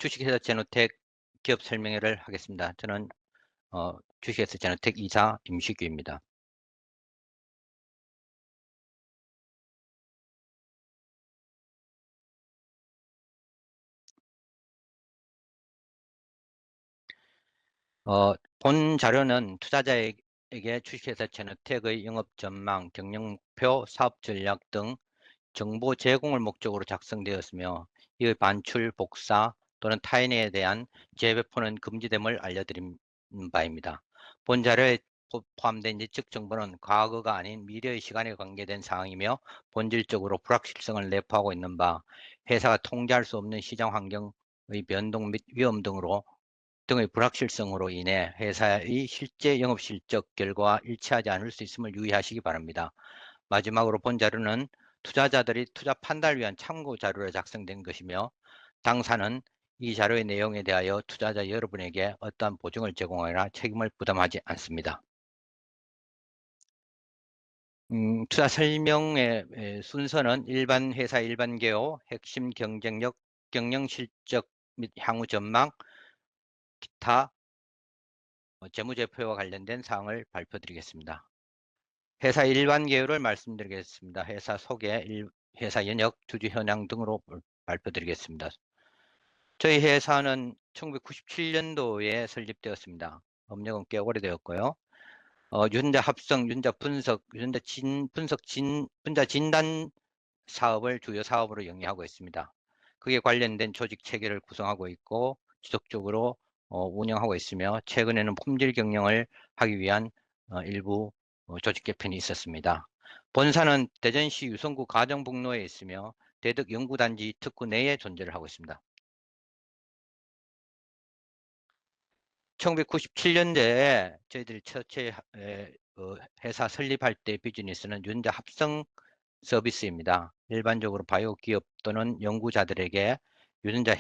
주식회사 제노텍 기업 설명회를 하겠습니다. 저는 주식회사 제노텍 이사 임식규입니다. 본 자료는 투자자에게 주식회사 제노텍의 영업 전망, 경영 목표, 사업 전략 등 정보 제공을 목적으로 작성되었으며 이의 반출, 복사 또는 타인에 대한 재배포는 금지됨을 알려드린 바입니다. 본 자료에 포함된 예측 정보는 과거가 아닌 미래의 시간에 관계된 사항이며 본질적으로 불확실성을 내포하고 있는 바 회사가 통제할 수 없는 시장 환경의 변동 및 위험 등의 불확실성으로 인해 회사의 실제 영업 실적 결과와 일치하지 않을 수 있음을 유의하시기 바랍니다. 마지막으로 본 자료는 투자자들이 투자 판단을 위한 참고 자료로 작성된 것이며 당사는 이 자료의 내용에 대하여 투자자 여러분에게 어떠한 보증을 제공하거나 책임을 부담하지 않습니다. 투자 설명의 순서는 일반 회사 일반 개요, 핵심 경쟁력, 경영 실적 및 향후 전망, 기타 재무제표와 관련된 사항을 발표드리겠습니다. 회사 일반 개요를 말씀드리겠습니다. 회사 소개, 회사 연역, 주주 현황 등으로 발표드리겠습니다. 저희 회사는 1997년도에 설립되었습니다. 업력은 꽤 오래되었고요. 유전자 합성, 유전자 분석, 분자 진단 사업을 주요 사업으로 영위하고 있습니다. 그에 관련된 조직 체계를 구성하고 있고 지속적으로 운영하고 있으며 최근에는 품질 경영을 하기 위한 일부 조직 개편이 있었습니다. 본사는 대전시 유성구 가정북로에 있으며 대덕 연구단지 특구 내에 존재를 하고 있습니다. 1997년도에 저희들이 첫째 회사 설립할 때 비즈니스는 유전자 합성 서비스입니다. 일반적으로 바이오 기업 또는 연구자들에게 유전자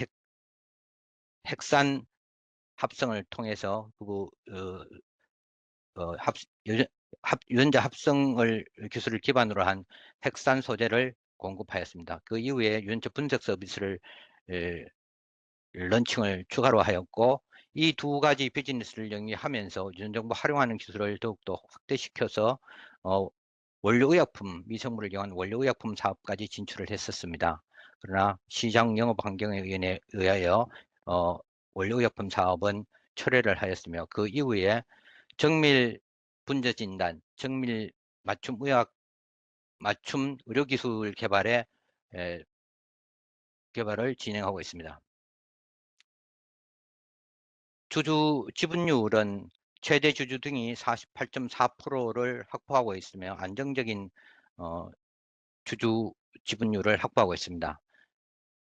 핵산 합성을 통해서 유전자 합성을 기술을 기반으로 한 핵산 소재를 공급하였습니다. 그 이후에 유전자 분석 서비스를 런칭을 추가로 하였고 이 두 가지 비즈니스를 영위하면서 유전정보 활용하는 기술을 더욱더 확대시켜서 원료의약품, 미생물을 이용한 원료의약품 사업까지 진출을 했었습니다. 그러나 시장 영업 환경에 의하여 원료의약품 사업은 철회를 하였으며 그 이후에 정밀 분자 진단, 정밀 맞춤 의료기술 개발을 진행하고 있습니다. 주주 지분율은 최대 주주 등이 48.4%를 확보하고 있으며 안정적인 주주 지분율을 확보하고 있습니다.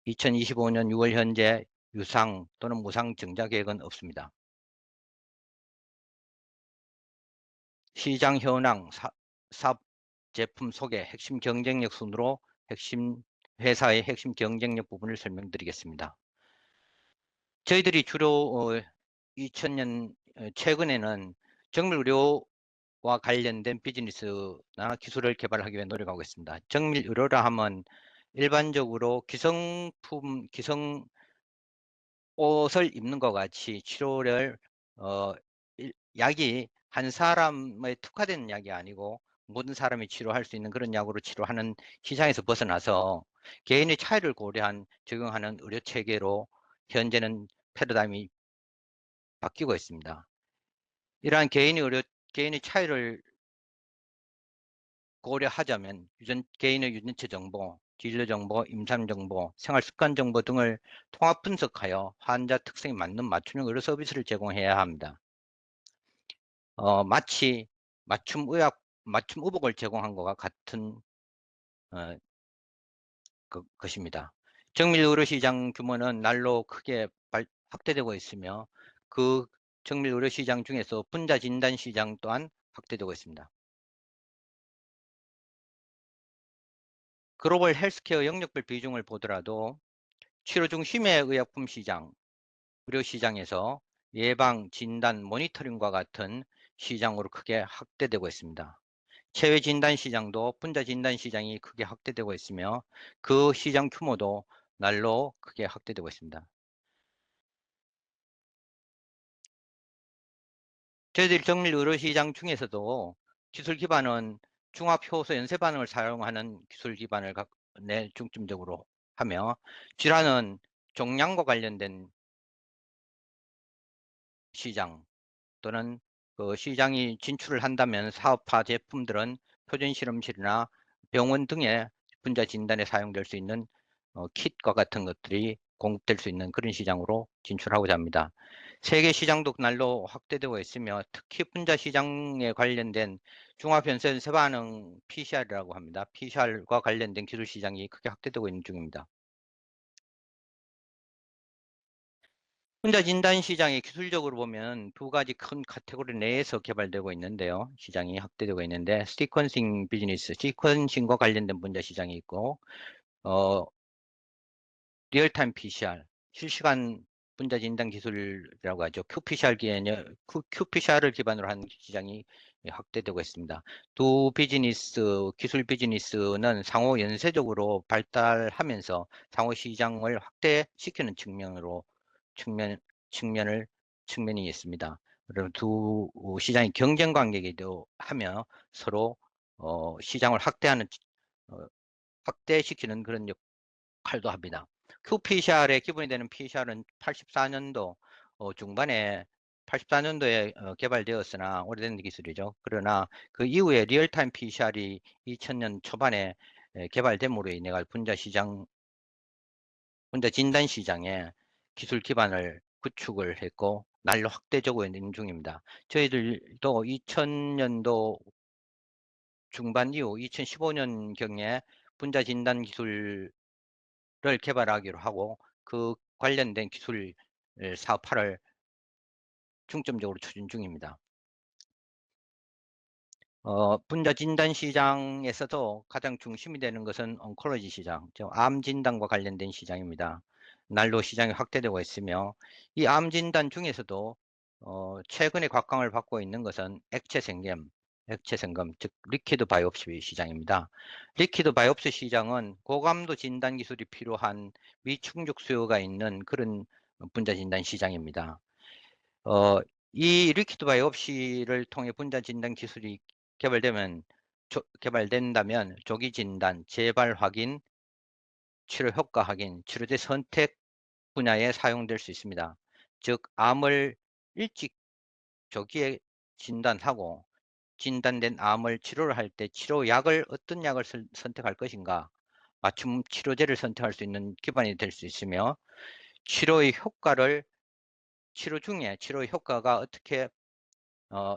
2025년 6월 현재 유상 또는 무상 증자 계획은 없습니다. 시장 현황, 사업 제품 소개, 핵심 경쟁력 순으로 회사의 핵심 경쟁력 부분을 설명드리겠습니다. 저희들이 주로 2000년 최근에는 정밀 의료와 관련된 비즈니스나 기술을 개발하기 위해 노력하고 있습니다. 정밀 의료라 하면 일반적으로 옷을 입는 것 같이 치료를 약이 한 사람의 특화된 약이 아니고 모든 사람이 치료할 수 있는 그런 약으로 치료하는 시장에서 벗어나서 개인의 차이를 고려한 적용하는 의료 체계로 현재는 패러다임이 바뀌고 있습니다. 이러한 개인의 차이를 고려하자면 개인의 유전체 정보, 진료 정보, 임상 정보, 생활 습관 정보 등을 통합 분석하여 환자 특성에 맞는 맞춤형 의료 서비스를 제공해야 합니다. 마치 맞춤 의복을 제공한 것과 같은 것입니다. 정밀 의료 시장 규모는 날로 크게 확대되고 있으며 그 정밀 의료 시장 중에서 분자 진단 시장 또한 확대되고 있습니다. 글로벌 헬스케어 영역별 비중을 보더라도 치료 중심의 의약품 시장, 의료 시장에서 예방, 진단, 모니터링과 같은 시장으로 크게 확대되고 있습니다. 체외 진단 시장도 분자 진단 시장이 크게 확대되고 있으며 그 시장 규모도 날로 크게 확대되고 있습니다. 저희들이 정밀 의료시장 중에서도 기술 기반은 중합효소 연쇄 반응을 사용하는 기술 기반을 중점적으로 하며, 질환은 종양과 관련된 시장 또는 그 시장이 진출을 한다면 사업화 제품들은 표준 실험실이나 병원 등의 분자 진단에 사용될 수 있는 킷과 같은 것들이 공급될 수 있는 그런 시장으로 진출하고자 합니다. 세계 시장도 날로 확대되고 있으며, 특히 분자 시장에 관련된 중화변색 세반응 PCR이라고 합니다. PCR과 관련된 기술 시장이 크게 확대되고 있는 중입니다. 혼자 진단 시장이 기술적으로 보면 두 가지 큰 카테고리 내에서 개발되고 있는데요. 시장이 확대되고 있는데, 시퀀싱 비즈니스, 시퀀싱과 관련된 분야 시장이 있고, 어, 리얼타임 PCR, 실시간 분자 진단 기술이라고 하죠. QPCR을 기반으로 한 시장이 확대되고 있습니다. 두 비즈니스, 기술 비즈니스는 상호 연쇄적으로 발달하면서 상호 시장을 확대시키는 측면, 측면을, 측면이 있습니다. 그럼 두 시장이 경쟁 관계이기도 하며 서로 시장을 어, 확대시키는 그런 역할도 합니다. QPCR의 기본이 되는 PCR은 84년도 중반에 84년도에 개발되었으나 오래된 기술이죠. 그러나 그 이후에 리얼타임 PCR이 2000년 초반에 개발됨으로 인해 분자 진단 시장에 기술 기반을 구축을 했고 날로 확대되고 있는 중입니다. 저희들도 2000년도 중반 이후 2015년경에 분자 진단 기술을 개발하기로 하고, 그 관련된 기술 사업화를 중점적으로 추진 중입니다. 분자 진단 시장에서도 가장 중심이 되는 것은 온콜로지 시장, 즉 암 진단과 관련된 시장입니다. 날로 시장이 확대되고 있으며, 이 암 진단 중에서도 최근에 각광을 받고 있는 것은 액체 생검, 즉 리퀴드 바이옵시 시장입니다. 리퀴드 바이옵시 시장은 고감도 진단 기술이 필요한 미충족 수요가 있는 그런 분자 진단 시장입니다. 어, 이 리퀴드 바이옵시를 통해 분자 진단 기술이 개발된다면 조기 진단, 재발 확인, 치료 효과 확인, 치료제 선택 분야에 사용될 수 있습니다. 즉, 암을 일찍 조기에 진단하고 진단된 암을 치료를 할 때 치료약을 어떤 약을 선택할 것인가, 맞춤 치료제를 선택할 수 있는 기반이 될 수 있으며, 치료의 효과를 치료 중에 치료의 효과가 어떻게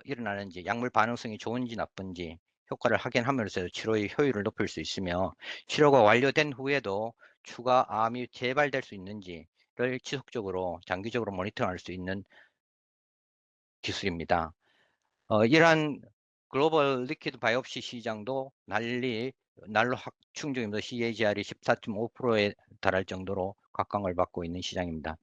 일어나는지, 약물 반응성이 좋은지 나쁜지 효과를 확인하면서 치료의 효율을 높일 수 있으며, 치료가 완료된 후에도 추가 암이 재발될 수 있는지를 지속적으로 장기적으로 모니터링할 수 있는 기술입니다. 이러한 글로벌 리퀴드 바이옵시 시장도 날로 확충 중입니다. CAGR이 14.5%에 달할 정도로 각광을 받고 있는 시장입니다.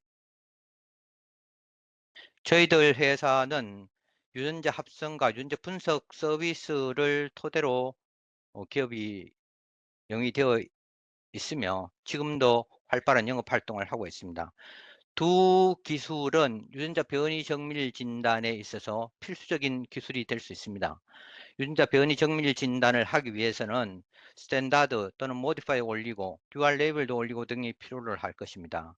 저희들 회사는 유전자 합성과 유전자 분석 서비스를 토대로 기업이 영위되어 있으며 지금도 활발한 영업 활동을 하고 있습니다. 두 기술은 유전자 변이 정밀 진단에 있어서 필수적인 기술이 될 수 있습니다. 유전자 변이 정밀 진단을 하기 위해서는 스탠다드 또는 모디파이 올리고 듀얼 레이블도 올리고 등이 필요를 할 것입니다.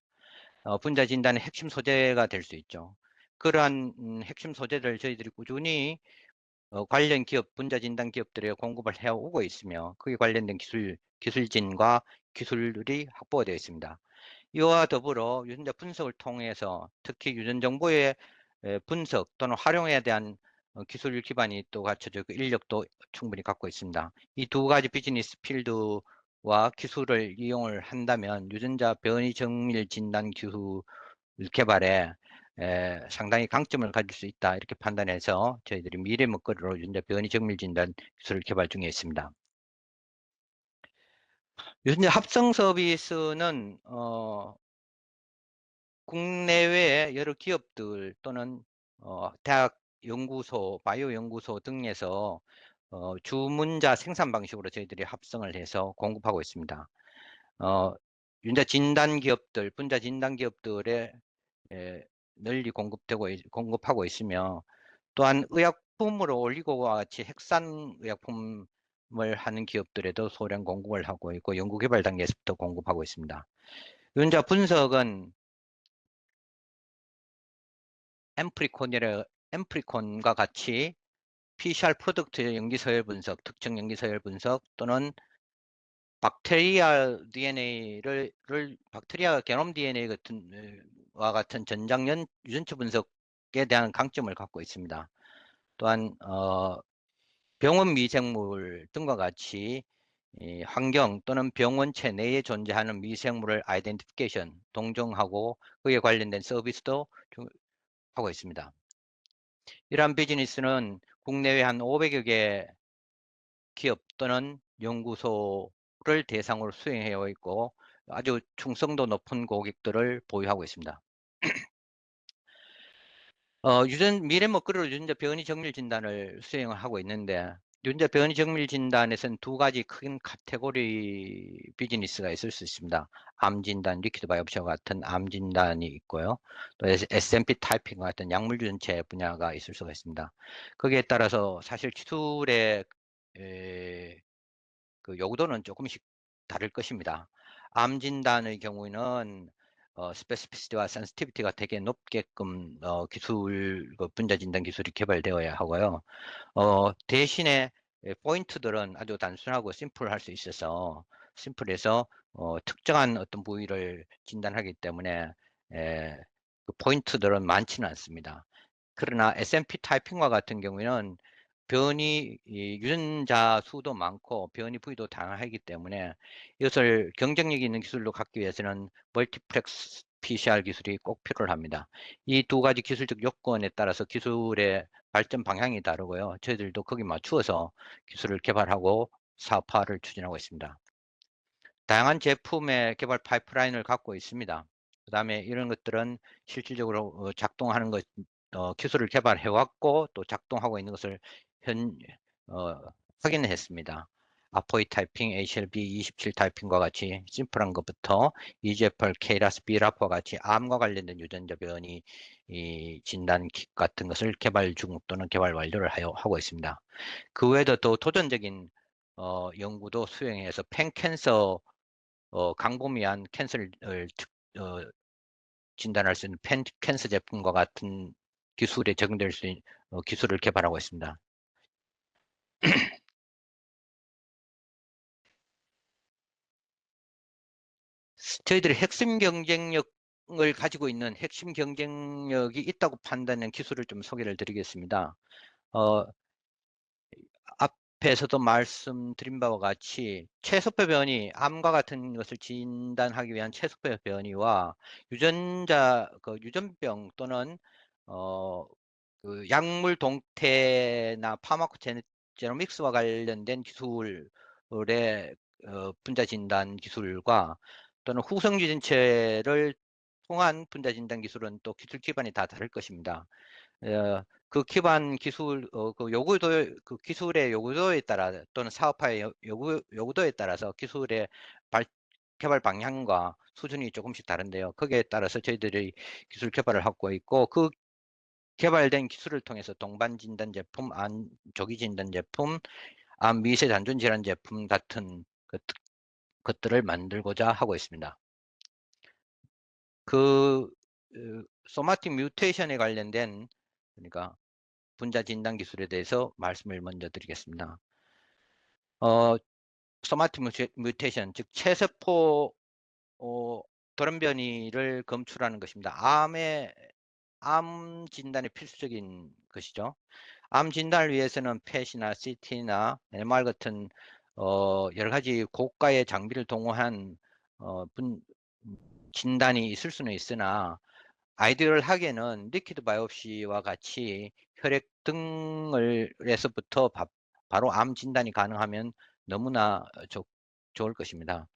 분자 진단의 핵심 소재가 될 수 있죠. 그러한 핵심 소재를 저희들이 꾸준히 관련 기업, 분자 진단 기업들에 공급을 해오고 있으며, 그에 관련된 기술진과 기술이 확보가 되어 있습니다. 이와 더불어 유전자 분석을 통해서 특히 유전 정보의 분석 또는 활용에 대한 기술 기반이 또 갖춰져 있고 인력도 충분히 갖고 있습니다. 이 두 가지 비즈니스 필드와 기술을 이용을 한다면 유전자 변이 정밀 진단 기술 개발에 상당히 강점을 가질 수 있다, 이렇게 판단해서 저희들이 미래 먹거리로 유전자 변이 정밀 진단 기술을 개발 중에 있습니다. 유전자 합성 서비스는 국내외 여러 기업들 또는 대학 연구소, 바이오 연구소 등에서 주문자 생산 방식으로 저희들이 합성을 해서 공급하고 있습니다. 유전자 진단 기업들, 분자 진단 기업들에 널리 공급하고 있으며, 또한 의약품으로 올리고와 같이 핵산 의약품을 하는 기업들에도 소량 공급을 하고 있고 연구개발 단계에서부터 공급하고 있습니다. 유전자 분석은 엠프리콘과 같이 PCR 프로덕트 연기서열 분석, 특정 연기서열 분석 또는 박테리아 게놈 DNA 와 같은 전장 유전체 분석에 대한 강점을 갖고 있습니다. 또한 병원 미생물 등과 같이 환경 또는 병원체 내에 존재하는 미생물을 아이덴티피케이션, 동정하고 그에 관련된 서비스도 하고 있습니다. 이러한 비즈니스는 국내외 한 500여 개 기업 또는 연구소를 대상으로 수행해 있고 아주 충성도 높은 고객들을 보유하고 있습니다. 미래 먹거리로 유전자 변이 정밀 진단을 수행을 하고 있는데 유전자 변이 정밀 진단에서는 두 가지 큰 카테고리 비즈니스가 있을 수 있습니다. 암 진단, 리퀴드 바이옵시와 같은 암 진단이 있고요. 또 SMP 타이핑과 같은 약물 유전체 분야가 있을 수가 있습니다. 거기에 따라서 사실 기술의 그 요구도는 조금씩 다를 것입니다. 암 진단의 경우에는 스페시피시티와 센시티비티가 되게 높게끔 분자 진단 기술이 개발되어야 하고요. 대신에 포인트들은 아주 단순하고 심플할 수 있어서 심플해서 특정한 어떤 부위를 진단하기 때문에 그 포인트들은 많지는 않습니다. 그러나 SMP 타이핑과 같은 경우에는 유전자 수도 많고 변이 부위도 다양하기 때문에 이것을 경쟁력 있는 기술로 갖기 위해서는 멀티플렉스 PCR 기술이 꼭 필요합니다. 이 두 가지 기술적 요건에 따라서 기술의 발전 방향이 다르고요. 저희들도 거기 맞추어서 기술을 개발하고 사업화를 추진하고 있습니다. 다양한 제품의 개발 파이프라인을 갖고 있습니다. 그 다음에 이런 것들은 실질적으로 작동하는 것, 기술을 개발해 왔고 또 작동하고 있는 것을 어, 확인했습니다. 아포이 타이핑, HLB 27 타이핑과 같이 심플한 것부터 EGFR, KRAS, BRAF와 같이 암과 관련된 유전자 변이 진단 킷 같은 것을 개발 중 또는 개발 완료를 하고 있습니다. 그 외에도 더 도전적인 연구도 수행해서 팬캔서 광범위한 캔서를 진단할 수 있는 캔서 제품과 같은 기술에 적용될 수 있는 기술을 개발하고 있습니다. 저희들이 핵심 경쟁력을 가지고 있는 핵심 경쟁력이 있다고 판단하는 기술을 좀 소개를 드리겠습니다. 앞에서도 말씀드린 바와 같이 최소표 변이, 암과 같은 것을 진단하기 위한 최소표 변이와 유전병 또는 그 약물 동태나 파마코제노믹스와 관련된 기술의 분자 진단 기술과 또는 후성 유전체를 통한 분자 진단 기술은 또 기술 기반이 다 다를 것입니다. 그 기반 기술 그 기술의 요구도에 따라 또는 사업화의 요구도에 따라서 기술의 개발 방향과 수준이 조금씩 다른데요. 거기에 따라서 저희들이 기술 개발을 하고 있고 그 개발된 기술을 통해서 동반 진단 제품, 조기 진단 제품, 미세 단전 질환 제품 같은 것들을 만들고자 하고 있습니다. 그 소마틱 뮤테이션에 관련된 그러니까 분자 진단 기술에 대해서 말씀을 먼저 드리겠습니다. 소마틱 뮤테이션, 즉 체세포 돌연변이를 검출하는 것입니다. 암 진단에 필수적인 것이죠. 암 진단을 위해서는 펫이나 CT나 MR 같은 여러 가지 고가의 장비를 동원한 진단이 있을 수는 있으나 아이디얼하게는 리퀴드 바이옵시와 같이 혈액 등을에서부터 바로 암 진단이 가능하면 너무나 좋을 것입니다.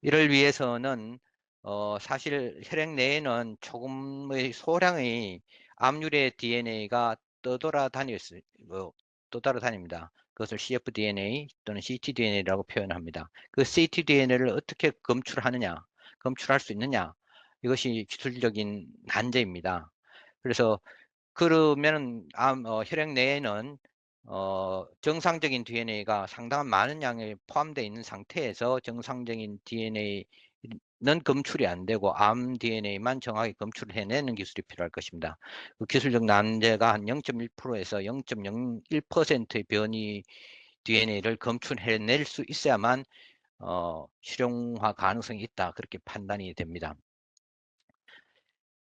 이를 위해서는 사실 혈액 내에는 조금의 소량의 암유래 DNA가 떠돌아다닙니다. 그것을 cfDNA 또는 ctDNA라고 표현합니다. 그 ctDNA를 어떻게 검출할 수 있느냐? 이것이 기술적인 난제입니다. 그래서 그러면은 혈액 내에는 정상적인 DNA가 상당한 많은 양이 포함되어 있는 상태에서 정상적인 DNA는 검출이 안 되고 암 DNA만 정확히 검출을 해내는 기술이 필요할 것입니다. 그 기술적 난제가 한 0.1%에서 0.01%의 변이 DNA를 검출해낼 수 있어야만 실용화 가능성이 있다, 그렇게 판단이 됩니다.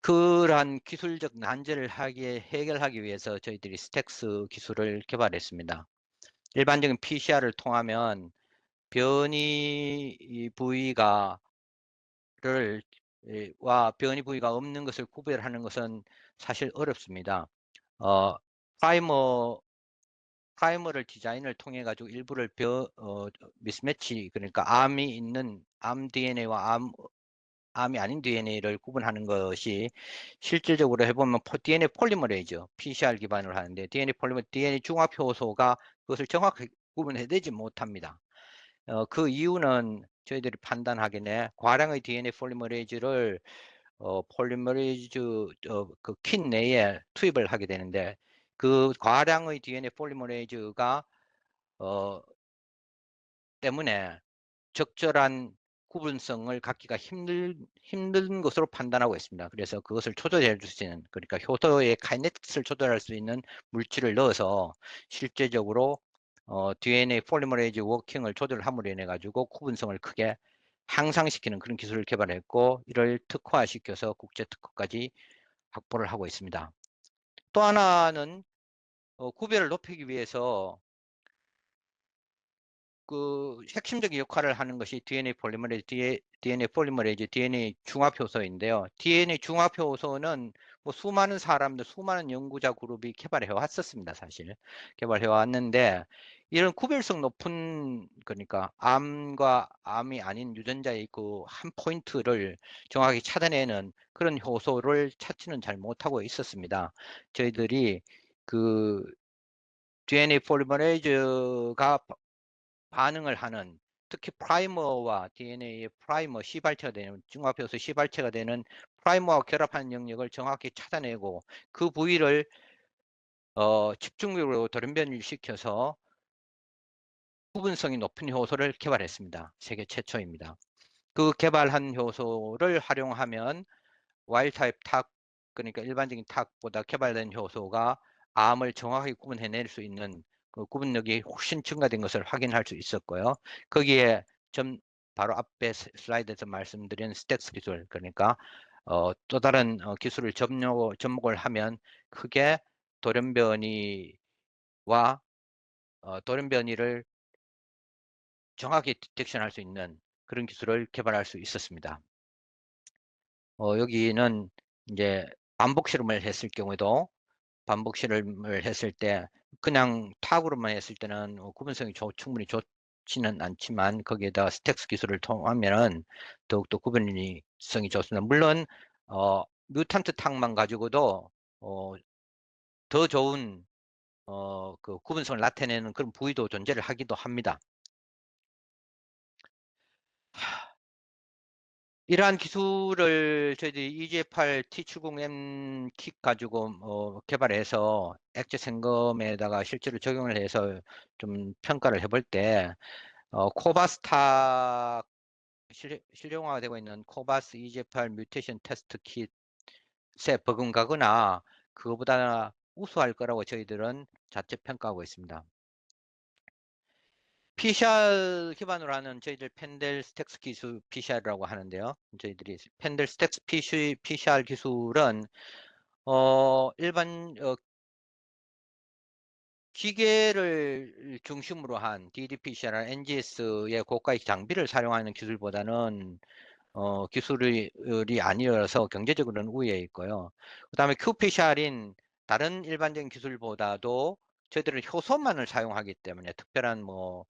그러한 기술적 난제를 해결하기 위해서 저희들이 스택스 기술을 개발했습니다. 일반적인 PCR을 통하면 변이 부위가 변이 부위가 없는 것을 구별하는 것은 사실 어렵습니다. 어, 프라이머 프라이머를 디자인을 통해 가지고 일부를 미스매치, 그러니까 암 DNA와 암이 아닌 DNA를 구분하는 것이 실질적으로 해보면 DNA 폴리머레이즈 PCR 기반으로 하는데, DNA 중합 효소가 그것을 정확하게 구분해내지 못합니다. 그 이유는 저희들이 판단하기에 과량의 DNA 폴리머레이즈를 그 킷 내에 투입을 하게 되는데, 그 과량의 DNA 폴리머레이즈가 때문에 적절한 구분성을 갖기가 힘든 것으로 판단하고 있습니다. 그래서 그것을 조절해 줄 수 있는, 그러니까 효소의 카이네틱스를 조절할 수 있는 물질을 넣어서 실제적으로 DNA 폴리머레이즈 워킹을 조절함으로 인해 가지고 구분성을 크게 향상시키는 그런 기술을 개발했고, 이를 특화시켜서 국제 특허까지 확보를 하고 있습니다. 또 하나는 구별을 높이기 위해서 그 핵심적인 역할을 하는 것이 DNA 중합 효소인데요. DNA 중합 효소는 뭐 수많은 연구자 그룹이 개발해 왔었습니다, 사실. 개발해 왔는데, 이런 구별성 높은, 그러니까 암과 암이 아닌 유전자의 그 한 포인트를 정확히 찾아내는 그런 효소를 찾지는 잘 못하고 있었습니다. 저희들이 그 DNA 폴리머레이즈가 반응을 하는, 특히 프라이머와 DNA의 시발체가 되는, 중합효소 시발체가 되는 프라이머와 결합하는 영역을 정확히 찾아내고 그 부위를 집중적으로 돌연변이를 시켜서 구분성이 높은 효소를 개발했습니다. 세계 최초입니다. 그 개발한 효소를 활용하면 와일드 타입 탁, 그러니까 일반적인 탁보다 개발된 효소가 암을 정확하게 구분해낼 수 있는 그 구분력이 훨씬 증가된 것을 확인할 수 있었고요. 거기에 바로 앞에 슬라이드에서 말씀드린 스택스 기술, 그러니까 또 다른 기술을 접목을 하면 크게 돌연변이와 돌연변이를 정확히 디텍션할 수 있는 그런 기술을 개발할 수 있었습니다. 여기는 이제 반복 실험을 했을 경우에도, 반복 실험을 했을 때 그냥 탁으로만 했을 때는 구분성이 충분히 좋지는 않지만, 거기에다가 스택스 기술을 통하면은 더욱더 구분성이 좋습니다. 물론 뮤턴트 탁만 가지고도 어, 더 좋은 그 구분성을 나타내는 그런 부위도 존재를 하기도 합니다. 이러한 기술을 저희들이 EGFR T70M 킥 가지고 개발해서 액체 생검에다가 실제로 적용을 해서 좀 평가를 해볼 때, 코바스타 실용화가 되고 있는 코바스 EGFR 뮤테이션 테스트 킷에 버금가거나 그거보다 우수할 거라고 저희들은 자체 평가하고 있습니다. PCR 기반으로 하는 저희들 펜델 스택스 기술 PCR이라고 하는데요. 저희들이 펜델 스택스 PCR 기술은 일반 기계를 중심으로 한 ddPCR이나 NGS의 고가의 장비를 사용하는 기술보다는 기술이 아니어서 경제적으로는 우위에 있고요. 그다음에 qPCR인 다른 일반적인 기술보다도 저희들은 효소만을 사용하기 때문에 특별한 뭐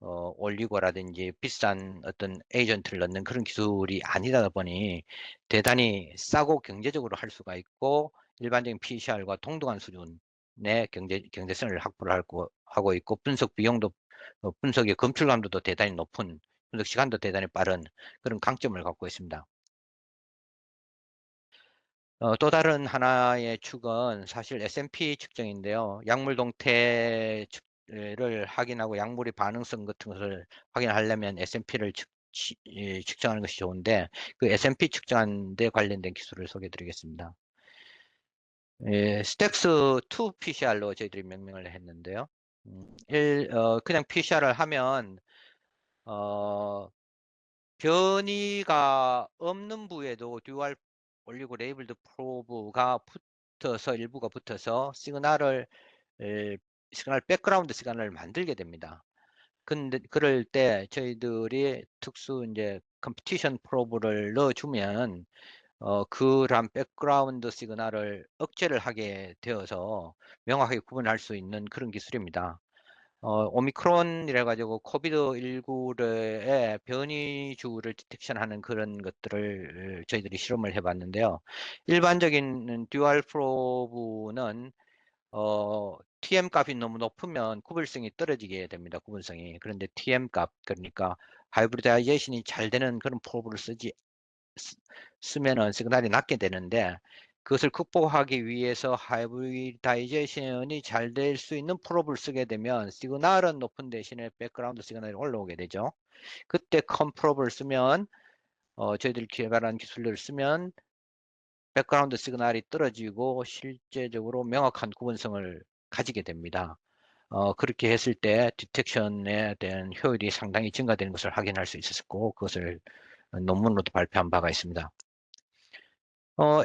올리고라든지 비싼 어떤 에이전트를 넣는 그런 기술이 아니다 보니 대단히 싸고 경제적으로 할 수가 있고, 일반적인 PCR과 동등한 수준의 경제성을 확보를 하고 있고, 분석 비용도 분석의 검출감도도 대단히 높은, 분석 시간도 대단히 빠른 그런 강점을 갖고 있습니다. 또 다른 하나의 축은 사실 S&P 측정인데요. 약물 동태를 확인하고 약물의 반응성 같은 것을 확인하려면 S&P를 측정하는 것이 좋은데, 그 S&P 측정하는 데 관련된 기술을 소개해 드리겠습니다. 스택스2 PCR로 저희들이 명명을 했는데요. 그냥 PCR을 하면 어, 변이가 없는 부에도 듀얼 올리고 레이블드 프로브가 붙어서 일부가 붙어서 시그널 백그라운드 시그널을 만들게 됩니다. 근데 그럴 때 저희들이 특수 이제 컴피티션 프로브를 넣어주면 그런 백그라운드 시그널을 억제를 하게 되어서 명확하게 구분할 수 있는 그런 기술입니다. 오미크론이라 가지고 코비드19의 변이주를 디텍션하는 그런 것들을 저희들이 실험을 해봤는데요. 일반적인 듀얼 프로브는 TM 값이 너무 높으면 구별성이 떨어지게 됩니다. 구분성이. 그런데 TM 값, 그러니까 하이브리다이제이션이 잘 되는 그런 프로브를 쓰면은 시그널이 낮게 되는데, 그것을 극복하기 위해서 하이브리다이제이션이 잘 될 수 있는 프로브를 쓰게 되면 시그널은 높은 대신에 백그라운드 시그널이 올라오게 되죠. 그때 큰 프로브를 쓰면 저희들이 개발한 기술을 쓰면 백그라운드 시그널이 떨어지고 실제적으로 명확한 구분성을 가지게 됩니다. 그렇게 했을 때 디텍션에 대한 효율이 상당히 증가되는 것을 확인할 수 있었고, 그것을 논문으로도 발표한 바가 있습니다.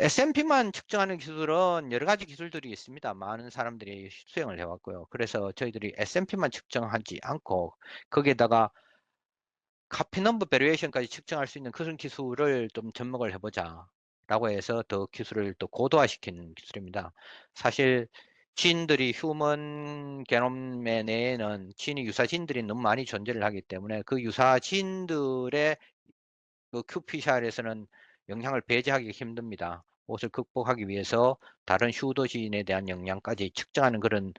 S&P만 측정하는 기술은 여러 가지 기술들이 있습니다. 많은 사람들이 수행을 해왔고요. 그래서 저희들이 S&P만 측정하지 않고 거기에다가 카피 넘버 베리에이션까지 측정할 수 있는 그런 기술을 좀 접목을 해보자 라고 해서 더 기술을 또 고도화시킨 기술입니다. 사실 지인들이 휴먼 게놈의 내에는 지인의 유사지인들이 너무 많이 존재를 하기 때문에 그 유사지인들의 그 qPCR에서는 영향을 배제하기 힘듭니다. 그것을 극복하기 위해서 다른 휴도지인에 대한 영향까지 측정하는 그런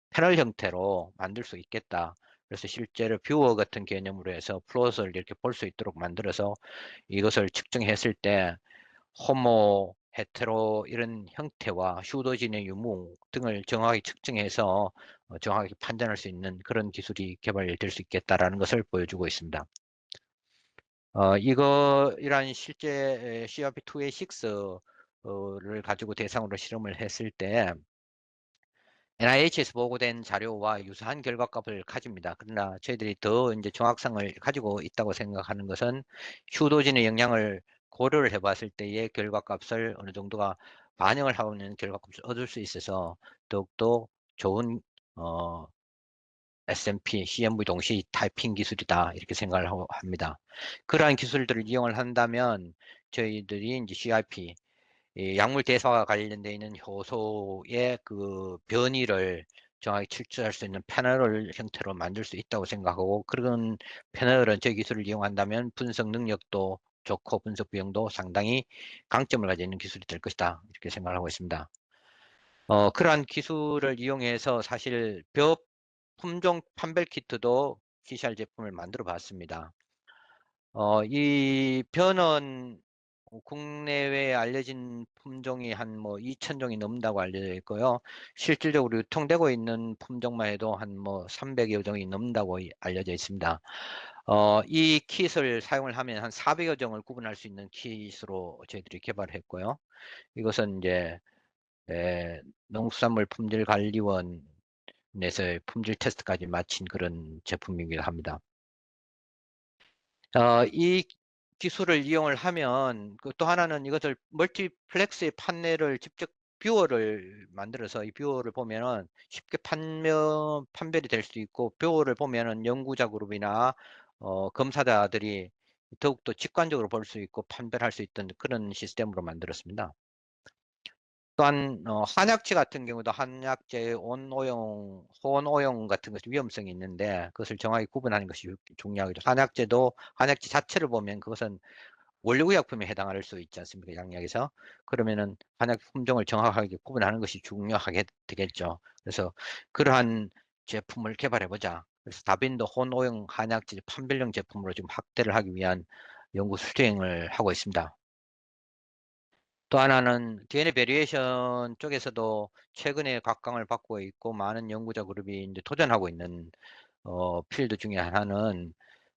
패널 형태로 만들 수 있겠다. 그래서 실제로 뷰어 같은 개념으로 해서 플롯을 이렇게 볼 수 있도록 만들어서 이것을 측정했을 때 호모, 헤테로 이런 형태와 휴도진의 유무 등을 정확히 측정해서 정확하게 판단할 수 있는 그런 기술이 개발될 수 있겠다라는 것을 보여주고 있습니다. 이런 실제 CRP2A6를 가지고 대상으로 실험을 했을 때 NIH에서 보고된 자료와 유사한 결과값을 가집니다. 그러나 저희들이 더 이제 정확성을 가지고 있다고 생각하는 것은 휴도진의 영향을 고려를 해봤을 때의 결과값을 어느 정도가 반영을 하고 있는 결과값을 얻을 수 있어서 더욱더 좋은 SMP, CMV 동시 타이핑 기술이다 이렇게 생각을 합니다. 그러한 기술들을 이용을 한다면 저희들이 이제 CIP, 이 약물 대사와 관련되어 있는 효소의 그 변이를 정확히 측정할 수 있는 패널을 형태로 만들 수 있다고 생각하고, 그런 패널은 저희 기술을 이용한다면 분석 능력도 좋고 분석 비용도 상당히 강점을 가지고 있는 기술이 될 것이다 이렇게 생각을 하고 있습니다. 그러한 기술을 이용해서 사실 품종 판별 키트도 PCR 제품을 만들어 봤습니다. 이 변은 국내외에 알려진 품종이 한 뭐 2,000종이 넘는다고 알려져 있고요. 실질적으로 유통되고 있는 품종만 해도 한 뭐 300여 종이 넘는다고 알려져 있습니다. 이 킷을 사용을 하면 한 400여 종을 구분할 수 있는 킷으로 저희들이 개발했고요. 이것은 이제 농수산물 품질관리원에서의 품질 테스트까지 마친 그런 제품이기도 합니다. 이 기술을 이용을 하면 또 하나는 이것을 멀티플렉스의 판넬을 직접 뷰어를 만들어서 이 뷰어를 보면은 쉽게 판별이 될 수 있고, 뷰어를 보면은 연구자 그룹이나 검사자들이 더욱더 직관적으로 볼 수 있고 판별할 수 있던 그런 시스템으로 만들었습니다. 또한 한약재 같은 경우도 한약재의 혼오용 같은 것이 위험성이 있는데 그것을 정확히 구분하는 것이 중요하죠. 한약재도 한약재 자체를 보면 그것은 원료의약품에 해당할 수 있지 않습니까? 양약에서. 그러면은 한약 품종을 정확하게 구분하는 것이 중요하게 되겠죠. 그래서 그러한 제품을 개발해 보자. 그래서 다빈도 혼오용 한약재 판별용 제품으로 지금 확대를 하기 위한 연구 수행을 하고 있습니다. 또 하나는 DNA 베리에이션 쪽에서도 최근에 각광을 받고 있고 많은 연구자 그룹이 이제 도전하고 있는 필드 중에 하나는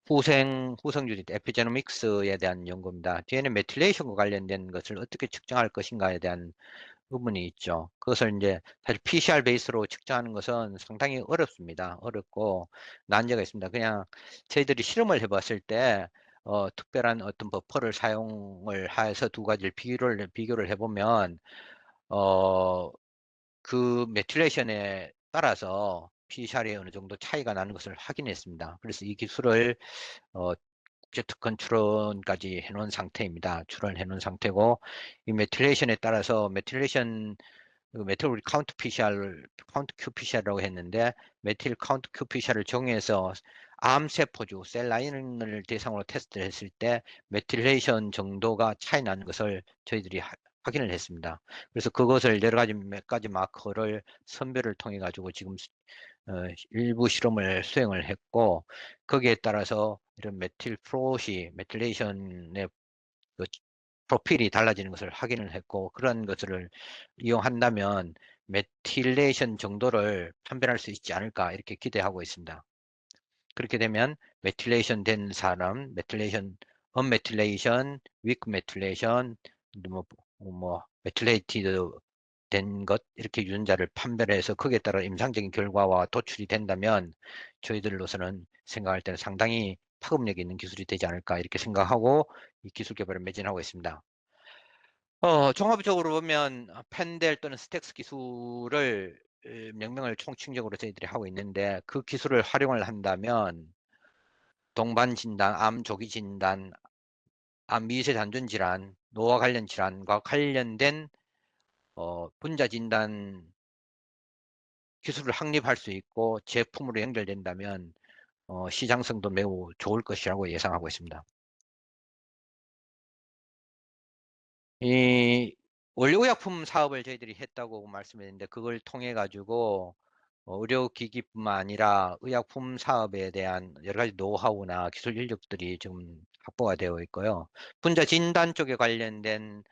후성주의 에피제노믹스에 대한 연구입니다. DNA 메틸레이션과 관련된 것을 어떻게 측정할 것인가에 대한 부분이 있죠. 그것을 이제 사실 PCR 베이스로 측정하는 것은 상당히 어렵습니다. 어렵고 난제가 있습니다. 그냥 저희들이 실험을 해봤을 때 특별한 어떤 버퍼를 사용을 해서 두 가지를 비교를 해보면 어, 그 메틸레이션에 따라서 PCR이 어느 정도 차이가 나는 것을 확인했습니다. 그래서 이 기술을 국제 특허 출원까지 해놓은 상태입니다. 출원해 놓은 상태고 이 메틸레이션에 따라서 메틸 우리 카운트 qPCR라고 했는데 메틸 카운트 qPCR을 정해서 암 세포주 셀 라인을 대상으로 테스트를 했을 때 메틸레이션 정도가 차이 나는 것을 저희들이 확인을 했습니다. 그래서 그것을 몇 가지 마커를 선별을 통해 가지고 지금 일부 실험을 수행을 했고 거기에 따라서 이런 메틸레이션의 그 프로필이 달라지는 것을 확인을 했고 그런 것을 이용한다면 메틸레이션 정도를 판별할 수 있지 않을까 이렇게 기대하고 있습니다. 그렇게 되면 메틸레이션 된 사람, 언메틸레이션, 위크 메틸레이션, 메틸레이티드 된 것 이렇게 유전자를 판별해서 거기에 따라 임상적인 결과와 도출이 된다면 저희들로서는 생각할 때는 상당히 파급력이 있는 기술이 되지 않을까 이렇게 생각하고 이 기술 개발을 매진하고 있습니다. 종합적으로 보면 펜델 또는 스택스 기술을 명명을 총칭적으로 저희들이 하고 있는데 그 기술을 활용을 한다면 동반 진단, 암 조기 진단, 암 미세 잔존 질환, 노화 관련 질환과 관련된 분자 진단 기술을 확립할 수 있고 제품으로 연결된다면 시장성도 매우 좋을 것이라고 예상하고 있습니다. 이 원료의약품 사업을 저희들이 했다고 말씀드렸는데 그걸 통해 가지고 의료기기뿐만 아니라 의약품 사업에 대한 여러 가지 노하우나 기술 인력들이 지금 확보가 되어 있고요. 분자 진단 쪽에 관련된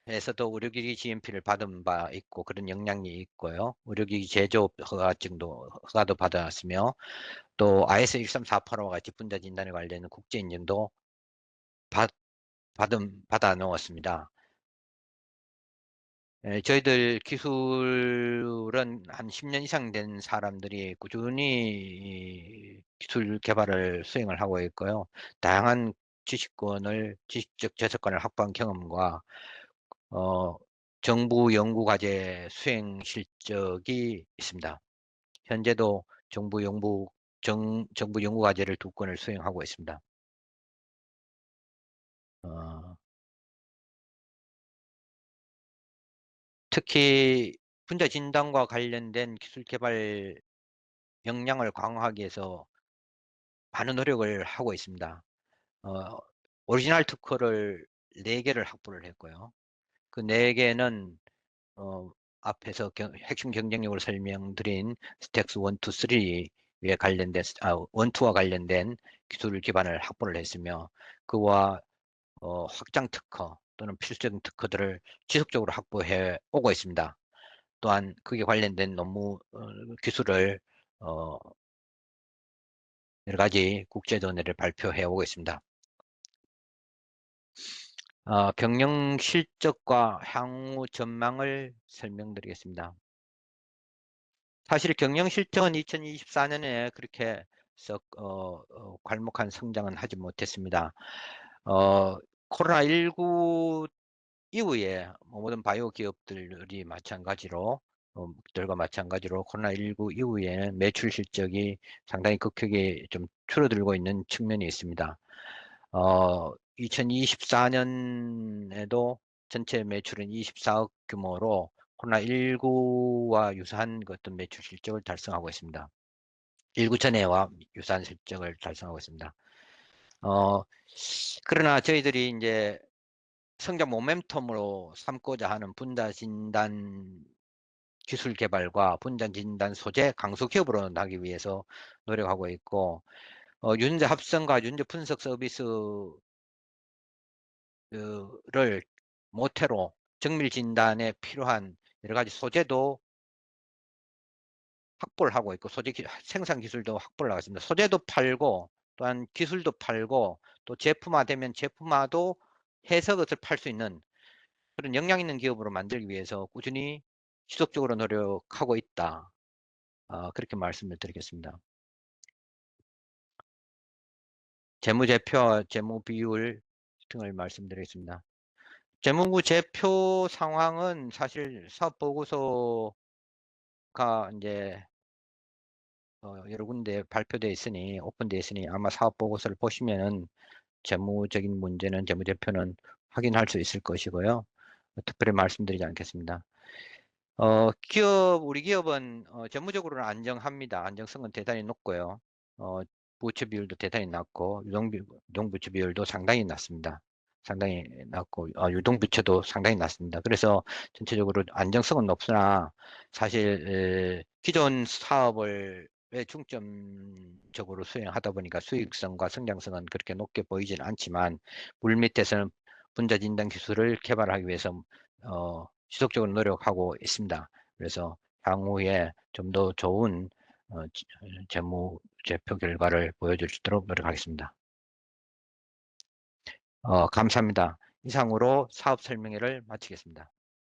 에서도 의료기기 GMP를 받은 바 있고 그런 역량이 있고요. 의료기기 제조업 허가증도 허가도 받았으며 또 IS 13485와 같이 분자 진단에 관련 국제 인증도 받아 놓았습니다. 저희들 기술은 한 10년 이상 된 사람들이 꾸준히 기술 개발을 수행을 하고 있고요. 다양한 지식적 재산권을 확보한 경험과 어, 정부 연구 과제 수행 실적이 있습니다. 현재도 정부 연구 과제를 2건을 수행하고 있습니다. 어, 특히 분자 진단과 관련된 기술 개발 역량을 강화하기 위해서 많은 노력을 하고 있습니다. 어, 오리지널 특허를 4개를 확보를 했고요. 그 4개는 어, 앞에서 핵심 경쟁력을 설명드린 스택스 1, 2, 3에 관련된 1, 2와 관련된 기술 기반을 확보를 했으며 그와 확장 특허 또는 필수적인 특허들을 지속적으로 확보해 오고 있습니다. 또한 그에 관련된 기술을 어, 여러 가지 국제전례를 발표해 오고 있습니다. 경영 실적과 향후 전망을 설명드리겠습니다. 사실 경영 실적은 2024년에 그렇게 썩 괄목한 성장은 하지 못했습니다. 코로나19 이후에 모든 바이오 기업들이 마찬가지로 들과 마찬가지로 코로나19 이후에는 매출 실적이 상당히 급격히 좀 줄어들고 있는 측면이 있습니다. 2024년에도 전체 매출은 24억 규모로 코로나19와 유사한 어떤 매출 실적을 달성하고 있습니다. 19 전에와 유사한 실적을 달성하고 있습니다. 그러나 저희들이 이제 성장 모멘텀으로 삼고자 하는 분자 진단 기술 개발과 분자 진단 소재 강소 기업으로 나기 위해서 노력하고 있고 유전자 합성과 유전자 분석 서비스를 모태로 정밀 진단에 필요한 여러 가지 소재도 확보를 하고 있고 생산 기술도 확보를 하고 있습니다. 소재도 팔고 또한 기술도 팔고 또 제품화되면 제품화도 해서 그것을 팔 수 있는 그런 역량 있는 기업으로 만들기 위해서 꾸준히 지속적으로 노력하고 있다. 그렇게 말씀을 드리겠습니다. 재무제표와 재무비율 등을 말씀드리겠습니다. 재무제표 상황은 사실 사업보고서가 이제 여러 군데 발표되어 있으니 오픈되어 있으니 아마 사업보고서를 보시면은 재무적인 문제는 재무제표는 확인할 수 있을 것이고요. 특별히 말씀드리지 않겠습니다. 우리 기업은 재무적으로는 안정합니다. 안정성은 대단히 높고요. 부채 비율도 대단히 낮고 유동부채 비율도 상당히 낮습니다. 상당히 낮고 유동부채도 상당히 낮습니다. 그래서 전체적으로 안정성은 높으나 사실 기존 사업을 왜 중점적으로 수행하다 보니까 수익성과 성장성은 그렇게 높게 보이지는 않지만 물밑에서는 분자 진단 기술을 개발하기 위해서 지속적으로 노력하고 있습니다. 그래서 향후에 좀 더 좋은 재무 제표 결과를 보여줄 수 있도록 노력하겠습니다. 감사합니다. 이상으로 사업 설명회를 마치겠습니다.